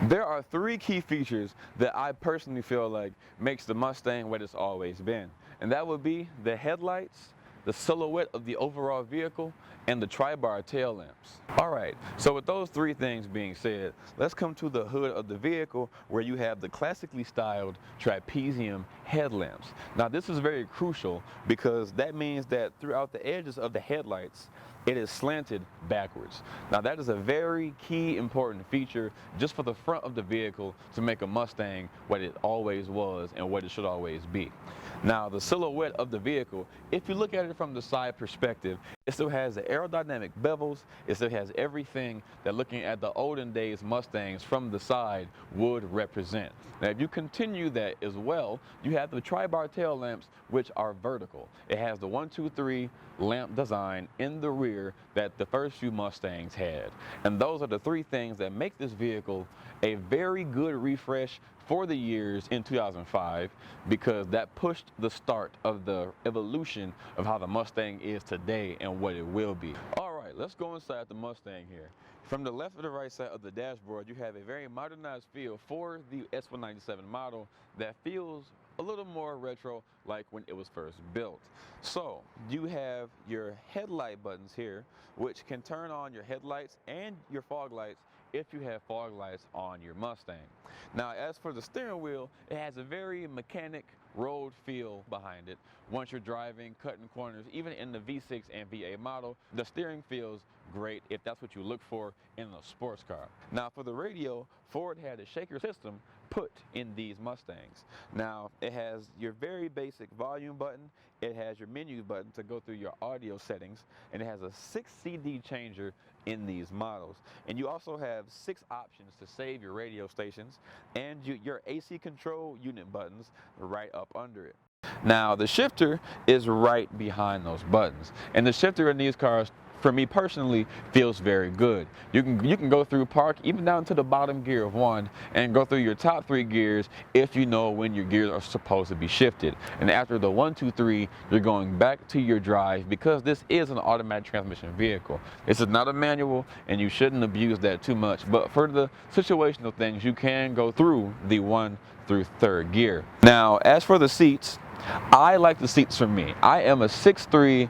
There are three key features that I personally feel like makes the Mustang what it's always been. And that would be the headlights, the silhouette of the overall vehicle, and the tri-bar tail lamps. All right, so with those three things being said, let's come to the hood of the vehicle where you have the classically styled trapezium headlamps. Now this is very crucial because that means that throughout the edges of the headlights, it is slanted backwards. Now that is a very key important feature just for the front of the vehicle to make a Mustang what it always was and what it should always be. Now the silhouette of the vehicle, if you look at it from the side perspective, it still has the aerodynamic bevels, it still has everything that looking at the olden days Mustangs from the side would represent. Now if you continue that as well, you have the tri-bar tail lamps which are vertical. It has the 1, 2, 3 lamp design in the rear that the first few Mustangs had. And those are the three things that make this vehicle a very good refresh for the years in 2005 because that pushed the start of the evolution of how the Mustang is today and what it will be. All right, let's go inside the Mustang here. From the left to the right side of the dashboard, you have a very modernized feel for the S197 model that feels a little more retro like when it was first built. So you have your headlight buttons here, which can turn on your headlights and your fog lights if you have fog lights on your Mustang. Now as for the steering wheel, it has a very mechanic road feel behind it. Once you're driving, cutting corners, even in the V6 and V8 model, the steering feels great if that's what you look for in a sports car. Now for the radio, Ford had a shaker system put in these Mustangs. Now it has your very basic volume button, it has your menu button to go through your audio settings, and it has a 6 CD changer in these models. And you also have 6 options to save your radio stations and your AC control unit buttons right up under it. Now the shifter is right behind those buttons, and the shifter in these cars, for me personally, feels very good. You can go through park even down to the bottom gear of 1 and go through your top 3 gears if you know when your gears are supposed to be shifted. And after the 1, 2, 3, you're going back to your drive because this is an automatic transmission vehicle. This is not a manual and you shouldn't abuse that too much. But for the situational things, you can go through the 1 through 3rd gear. Now, as for the seats, I like the seats for me. I am a 6'3",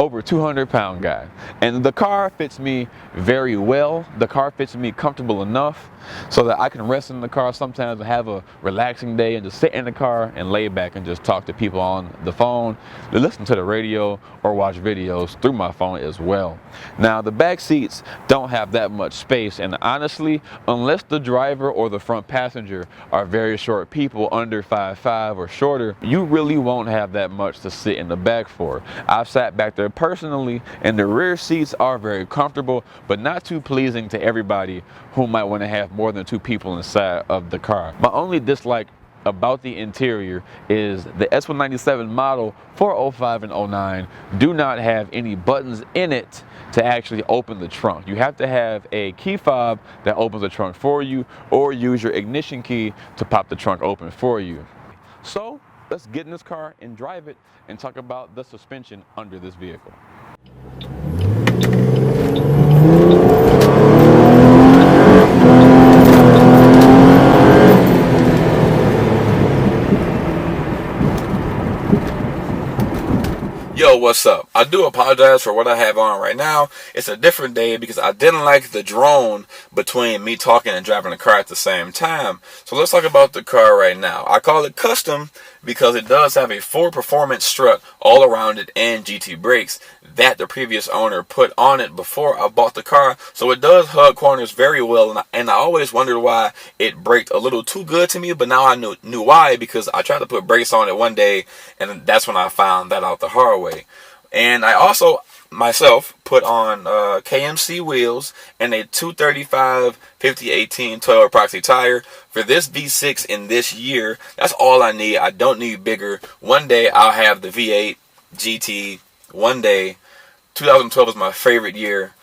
over 200-pound guy, and the car fits me very well. The car fits me comfortable enough so that I can rest in the car sometimes and have a relaxing day and just sit in the car and lay back and just talk to people on the phone, listen to the radio, or watch videos through my phone as well. Now the back seats don't have that much space, and honestly, unless the driver or the front passenger are very short people under 5'5" or shorter, you really won't have that much to sit in the back for. I've sat back there personally, and the rear seats are very comfortable but not too pleasing to everybody who might want to have more than 2 people inside of the car. My only dislike about the interior is the S197 model for 05 and 09 do not have any buttons in it to actually open the trunk. You have to have a key fob that opens the trunk for you, or use your ignition key to pop the trunk open for you. So let's get in this car and drive it and talk about the suspension under this vehicle. Yo, what's up? I do apologize for what I have on right now. It's a different day because I didn't like the drone between me talking and driving the car at the same time. So let's talk about the car right now. I call it custom because it does have a Ford Performance strut all around it and GT brakes that the previous owner put on it before I bought the car. So it does hug corners very well, and I always wondered why it braked a little too good to me, but now I knew why, because I tried to put brakes on it one day and that's when I found that out the hard way. And I also myself put on KMC wheels and a 235 50/18 Toyota Proxy tire for this V6 in this year. That's all I need. I don't need bigger. One day I'll have the V8 GT. One day. 2012 is my favorite year.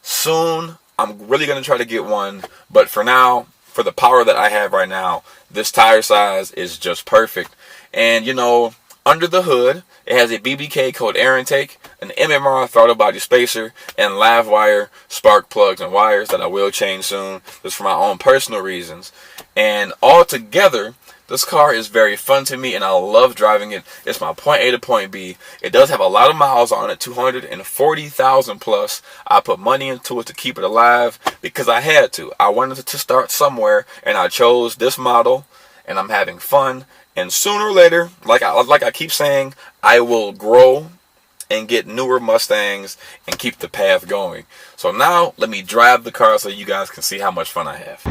Soon I'm really going to try to get one, but for now, for the power that I have right now, this tire size is just perfect. And you know, under the hood, it has a BBK code air intake, an MMR throttle body spacer, and live wire spark plugs and wires that I will change soon, just for my own personal reasons. And all together, this car is very fun to me, and I love driving it. It's my point A to point B. It does have a lot of miles on it, 240,000 plus. I put money into it to keep it alive because I had to. I wanted to start somewhere, and I chose this model, and I'm having fun. And sooner or later, like I keep saying, I will grow and get newer Mustangs and keep the path going. So now, let me drive the car so you guys can see how much fun I have.